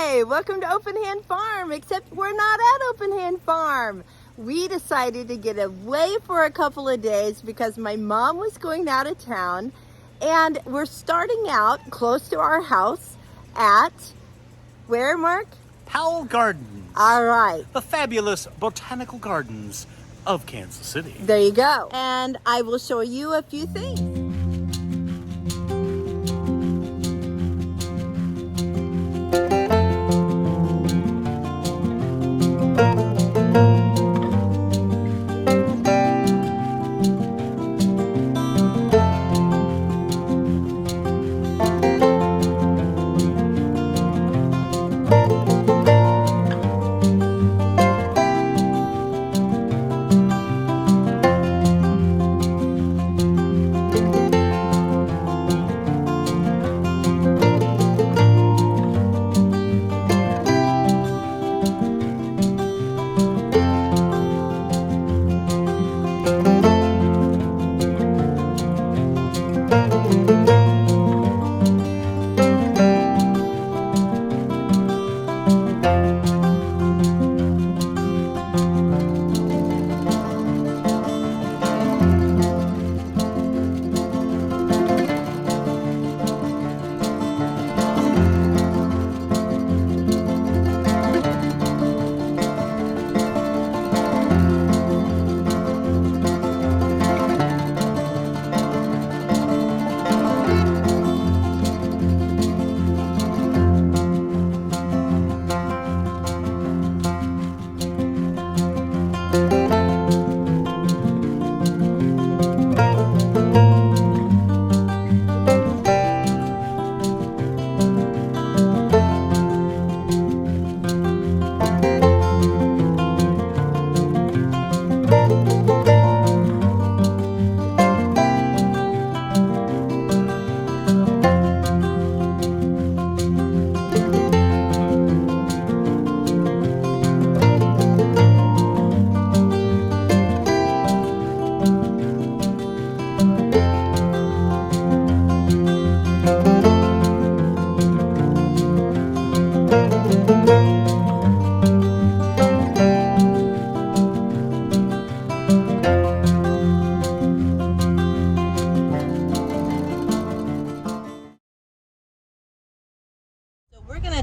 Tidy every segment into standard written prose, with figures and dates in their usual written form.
Hi, welcome to Open Hand Farm, except we're not at Open Hand Farm. We decided to get away for a couple of days because my mom was going out of town, and we're starting out close to our house at, where, Mark? Powell Gardens. All right. The fabulous botanical gardens of Kansas City. There you go. And I will show you a few things.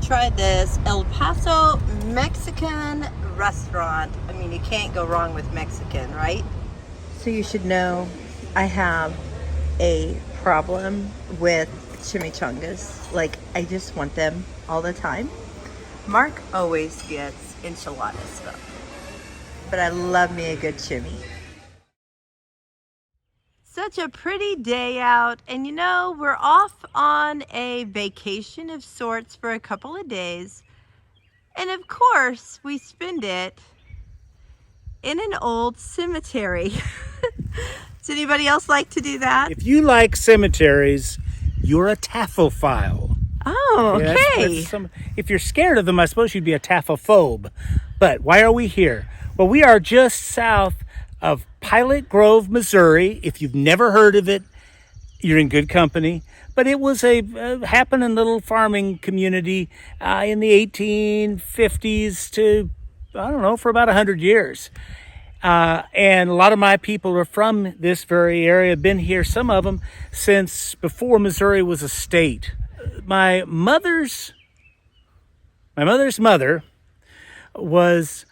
Try this El Paso Mexican restaurant. I mean, you can't go wrong with Mexican, right? So you should know I have a problem with chimichangas. Like, I just want them all the time. Mark always gets enchilada stuff, but I love me a good chimi. Such a pretty day out, and you know, we're off on a vacation of sorts for a couple of days, and of course we spend it in an old cemetery. Does anybody else like to do that? If you like cemeteries, you're a taphophile. Oh, okay. Yeah, if you're scared of them, I suppose you'd be a taphophobe. But why are we here? Well, we are just south of Pilot Grove, Missouri. If you've never heard of it, you're in good company. But it was a happening little farming community in the 1850s to, I don't know, for about 100 years. And a lot of my people are from this very area, been here, some of them, since before Missouri was a state. My mother's mother was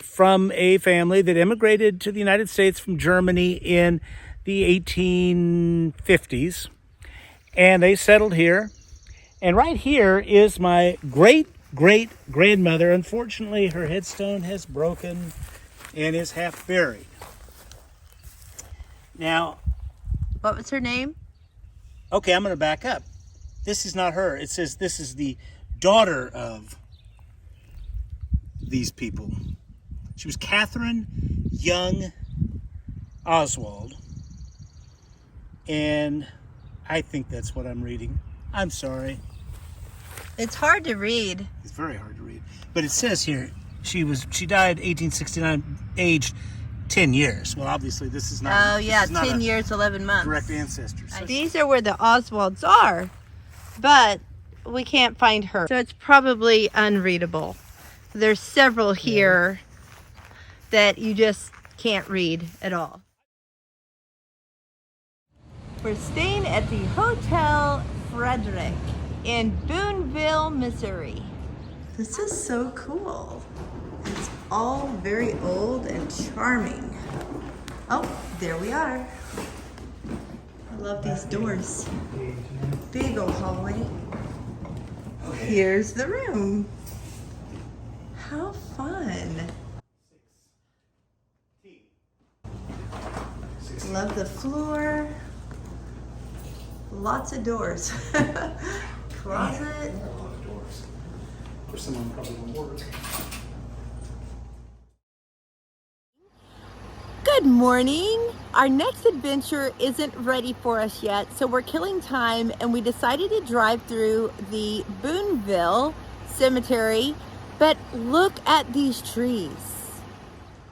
from a family that immigrated to the United States from Germany in the 1850s. And they settled here. And right here is my great-great-grandmother. Unfortunately, her headstone has broken and is half buried. Now, what was her name? Okay, I'm going to back up. This is not her. It says this is the daughter of these people. She was Catherine Young Oswald. And I think that's what I'm reading. I'm sorry. It's hard to read. It's very hard to read. But it says here, she died 1869, aged 10 years. Well, obviously this is not. Oh yeah, 10 years, 11 months. Direct ancestors. These are where the Oswalds are. But we can't find her. So it's probably unreadable. There's several here that you just can't read at all. We're staying at the Hotel Frederick in Boonville, Missouri. This is so cool. It's all very old and charming. Oh, there we are. I love these doors. Big old hallway. Here's the room. How fun. Love the floor. Lots of doors. Closet. For someone probably won't work. Good morning. Our next adventure isn't ready for us yet, so we're killing time and we decided to drive through the Boonville Cemetery. But look at these trees.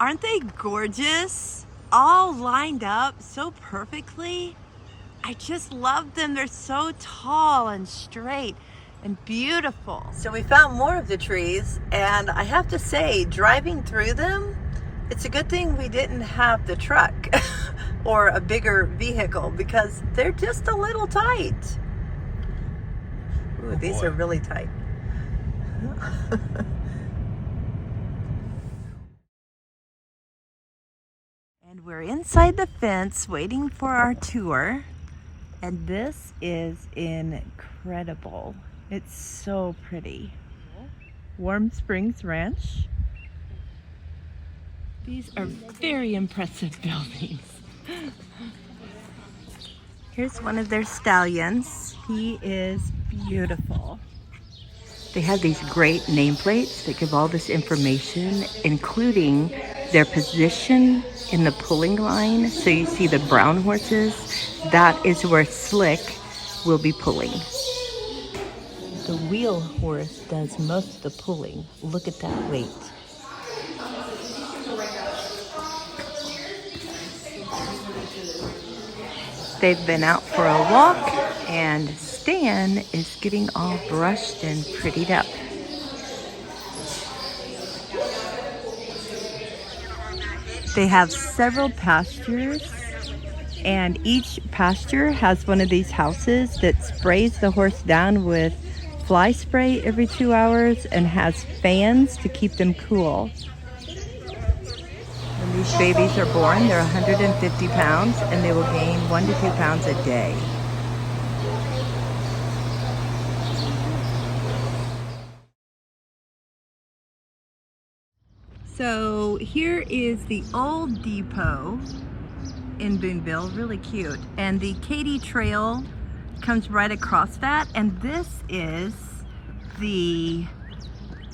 Aren't they gorgeous? All lined up so perfectly. I just love them. They're so tall and straight and beautiful. So we found more of the trees, and I have to say, driving through them, it's a good thing we didn't have the truck or a bigger vehicle because they're just a little tight. Ooh, these are really tight. And we're inside the fence waiting for our tour. And this is incredible. It's so pretty. Warm Springs Ranch. These are very impressive buildings. Here's one of their stallions. He is beautiful. They have these great nameplates that give all this information, including their position in the pulling line. So you see the brown horses, that is where Slick will be pulling. The wheel horse does most of the pulling. Look at that weight. They've been out for a walk, and Stan is getting all brushed and prettied up. They have several pastures, and each pasture has one of these houses that sprays the horse down with fly spray every 2 hours and has fans to keep them cool. When these babies are born, they're 150 pounds and they will gain 1 to 2 pounds a day. So here is the old depot in Boonville, really cute. And the Katy Trail comes right across that. And this is the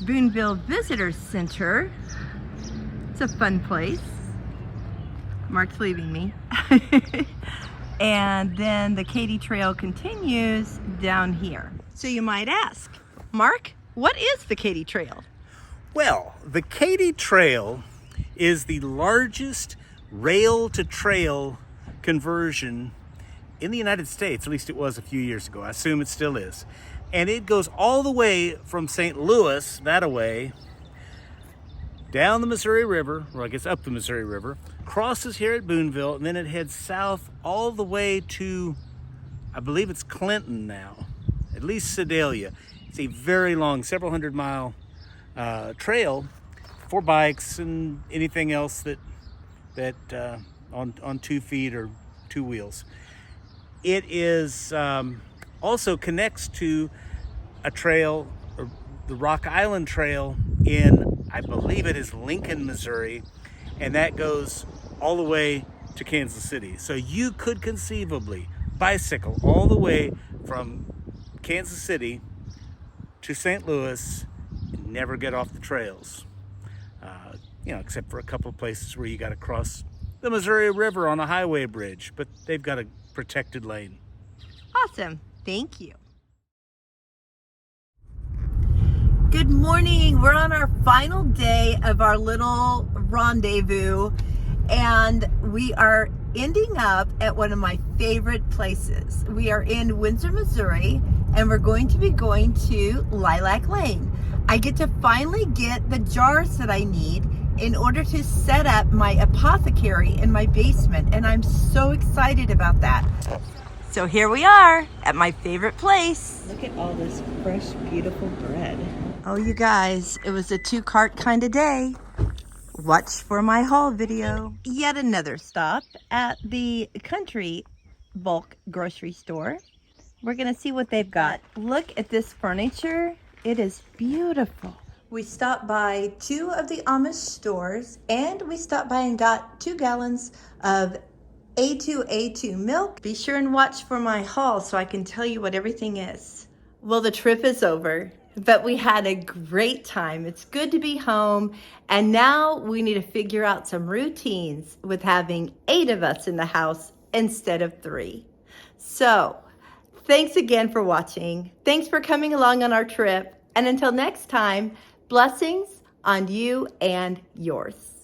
Boonville Visitor Center. It's a fun place. Mark's leaving me. And then the Katy Trail continues down here. So you might ask, Mark, what is the Katy Trail? Well, the Katy Trail is the largest rail-to-trail conversion in the United States. At least it was a few years ago. I assume it still is. And it goes all the way from St. Louis, that-a-way, down the Missouri River, or I guess up the Missouri River, crosses here at Boonville, and then it heads south all the way to, I believe it's Clinton now, at least Sedalia. It's a very long, several hundred mile trail for bikes and anything else that on 2 feet or 2 wheels. It is also connects to a trail, or the Rock Island Trail in, I believe it is Lincoln, Missouri, and that goes all the way to Kansas City. So you could conceivably bicycle all the way from Kansas City to St. Louis and never get off the trails. Except for a couple of places where you got to cross the Missouri River on a highway bridge, but they've got a protected lane. Awesome. Thank you. Good morning. We're on our final day of our little rendezvous, and we are ending up at one of my favorite places. We are in Windsor, Missouri, and we're going to be going to Lilac Lane. I get to finally get the jars that I need in order to set up my apothecary in my basement, and I'm so excited about that. So here we are at my favorite place. Look at all this fresh, beautiful bread. Oh, you guys, it was a 2-cart kind of day. Watch for my haul video. Yet another stop at the country bulk grocery store. We're gonna see what they've got. Look at this furniture. It is beautiful. We stopped by 2 of the Amish stores, and we stopped by and got 2 gallons of A2 milk. Be sure and watch for my haul so I can tell you what everything is. Well, the trip is over, but we had a great time. It's good to be home, and now we need to figure out some routines with having 8 of us in the house instead of 3. So, thanks again for watching. Thanks for coming along on our trip, and until next time, blessings on you and yours.